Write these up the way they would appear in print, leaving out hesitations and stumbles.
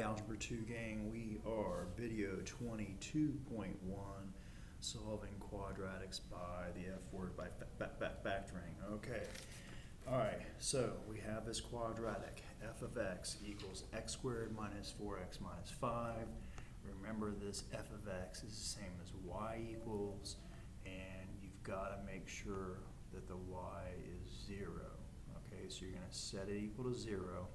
Algebra 2 gang, we are video 22.1, solving quadratics by the F word by factoring. Okay, alright, so we have this quadratic, f of x equals x squared minus 4x minus 5. Remember, this f of x is the same as y equals, and you've got to make sure that the y is 0. Okay, so you're going to set it equal to 0.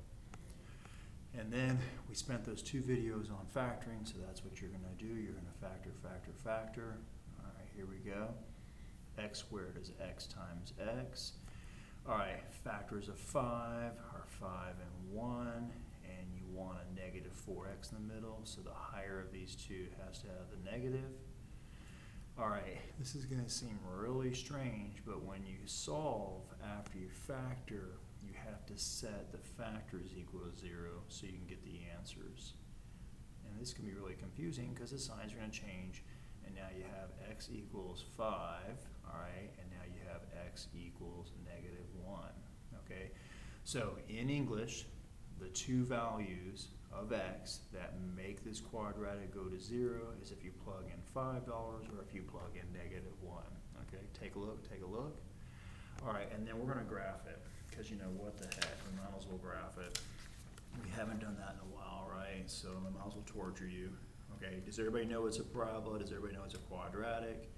And then we spent those 2 videos on factoring, so that's what you're going to do. You're going to factor. All right, here we go. X squared is x times x. All right, factors of 5 are 5 and 1, and you want a negative 4x in the middle, so the higher of these two has to have the negative. All right, this is going to seem really strange, but when you solve after you factor, you have to set the factors equal to 0 so you can get the answers. And this can be really confusing because the signs are going to change, and now you have x equals 5, all right, and now you have x equals negative 1, okay? So in English, the 2 values of x that make this quadratic go to 0 is if you plug in $5 or if you plug in negative 1, okay? Take a look. All right, and then we're going to graph it, because you know what the heck, we might as well graph it. We haven't done that in a while, right? So I might as well torture you. Okay, does everybody know it's a parabola? Does everybody know it's a quadratic?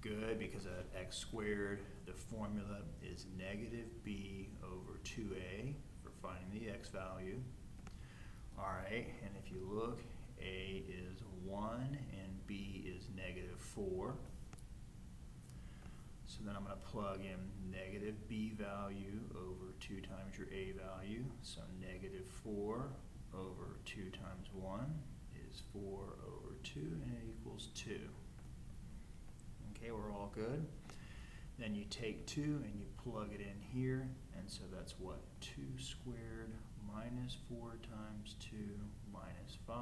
Good, because of x squared, the formula is negative b over 2a for finding the x value. All right, and if you look, a is 1 and b is negative 4. So then I'm going to plug in negative b value over 2 times your a value. So negative 4 over 2 times 1 is 4 over 2, and it equals 2. Okay, we're all good. Then you take 2 and you plug it in here, and so that's what? 2 squared minus 4 times 2 minus 5,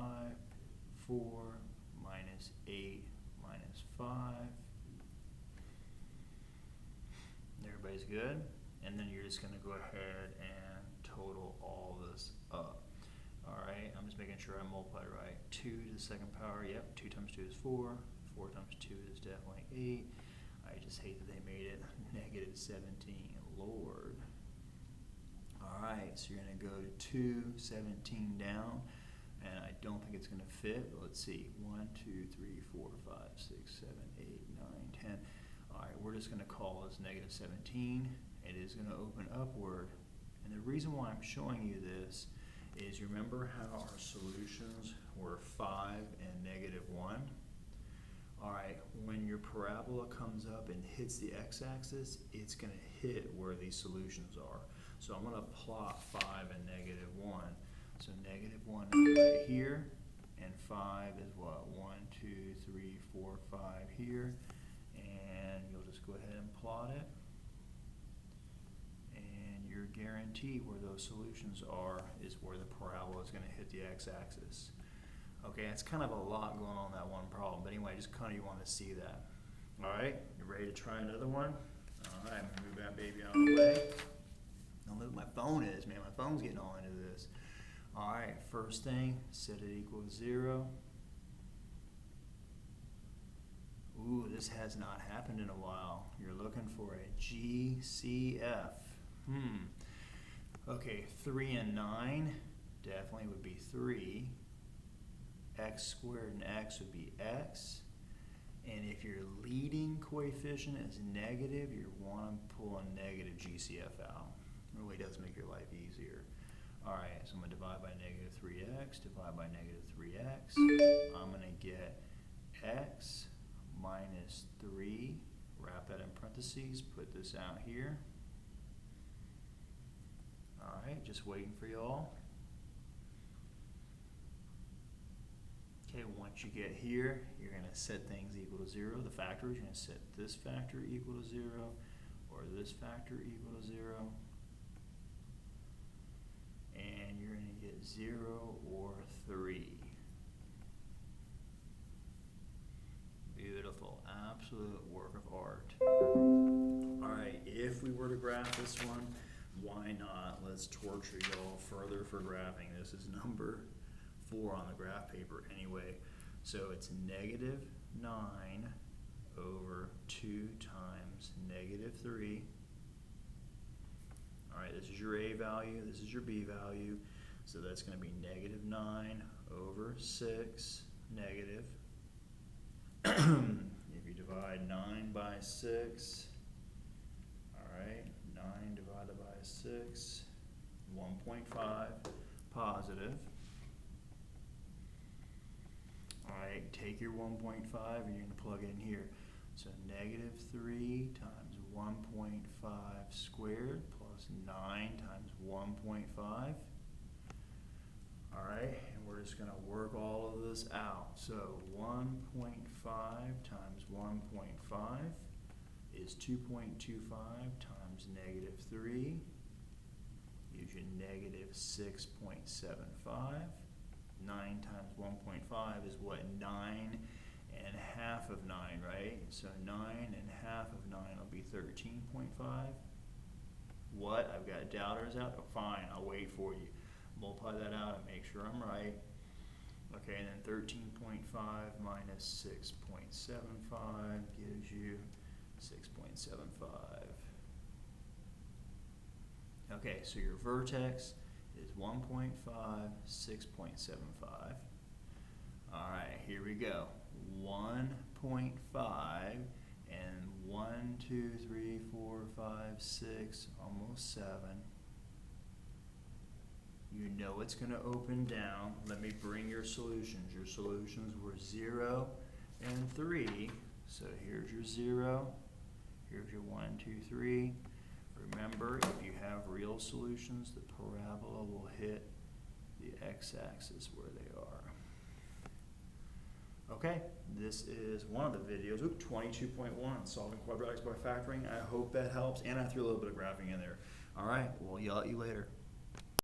4 minus 8 minus 5. Everybody's good? And then you're just going to go ahead and total all this up. Alright, I'm just making sure I multiply right. 2 to the second power, yep, 2 times 2 is 4. 4 times 2 is definitely 8. I just hate that they made it negative 17. Lord. Alright, so you're going to go to 2, 17 down. And I don't think it's going to fit, but let's see. 1, 2, 3, 4, 5, 6, 7, 8, 9, 10. Alright, we're just going to call this negative 17. It is going to open upward. And the reason why I'm showing you this is, you remember how our solutions were 5 and negative 1? Alright, when your parabola comes up and hits the x-axis, it's going to hit where these solutions are. So I'm going to plot 5 and negative 1. So negative 1 is right here, and 5 is what? 1, 2, 3, 4, 5 here. And you'll just go ahead and plot it, and you're guaranteed where those solutions are is where the parabola is going to hit the x-axis. Okay, it's kind of a lot going on in that one problem, but anyway, just kind of you want to see that. Alright, you ready to try another one? Alright, I'm going to move that baby out of the way. Don't know what my phone is, man. My phone's getting all into this. Alright, first thing, set it equal to 0. Ooh, this has not happened in a while. You're looking for a GCF. Okay, 3 and 9 definitely would be 3. X squared and x would be x. And if your leading coefficient is negative, you want to pull a negative GCF out. It really does make your life easier. Alright, so I'm going to divide by negative 3x, divide by negative 3x. I'm going to get x minus 3, wrap that in parentheses, put this out here. Alright, just waiting for y'all. Okay, once you get here, you're going to set things equal to 0. The factors, you're going to set this factor equal to 0, or this factor equal to 0. And you're going to get 0 or 3. Beautiful, absolute work of art. Alright, if we were to graph this one, why not? Let's torture y'all further for graphing. This is number 4 on the graph paper anyway. So it's negative 9 over 2 times negative 3. All right, this is your A value, this is your B value. So that's going to be negative 9 over 6 negative. If you divide 9 by 6, all right, 9 divided by 6, 1.5 positive. All right, take your 1.5 and you're going to plug it in here. So negative 3 times 1.5 squared plus 9 times 1.5. All right, and we're just going to work all of this out. So 1.5 times 1.5 is 2.25 times negative 3. Gives you negative 6.75. 9 times 1.5 is what? 9 and half of 9, right? So 9 and half of 9 will be 13.5. What? I've got doubters out? Oh, fine, I'll wait for you. Multiply that out and make sure I'm right. Okay, and then 13.5 minus 6.75 gives you 6.75. Okay, so your vertex is 1.5, 6.75. All right, here we go. 1.5 and 1, 2, 3, 4, 5, 6, almost 7. You know it's going to open down. Let me bring your solutions. Your solutions were 0 and 3. So here's your 0. Here's your 1, 2, 3. Remember, if you have real solutions, the parabola will hit the x-axis where they are. Okay, this is one of the videos, 22.1, solving quadratics by factoring. I hope that helps, and I threw a little bit of graphing in there. All right, we'll yell at you later.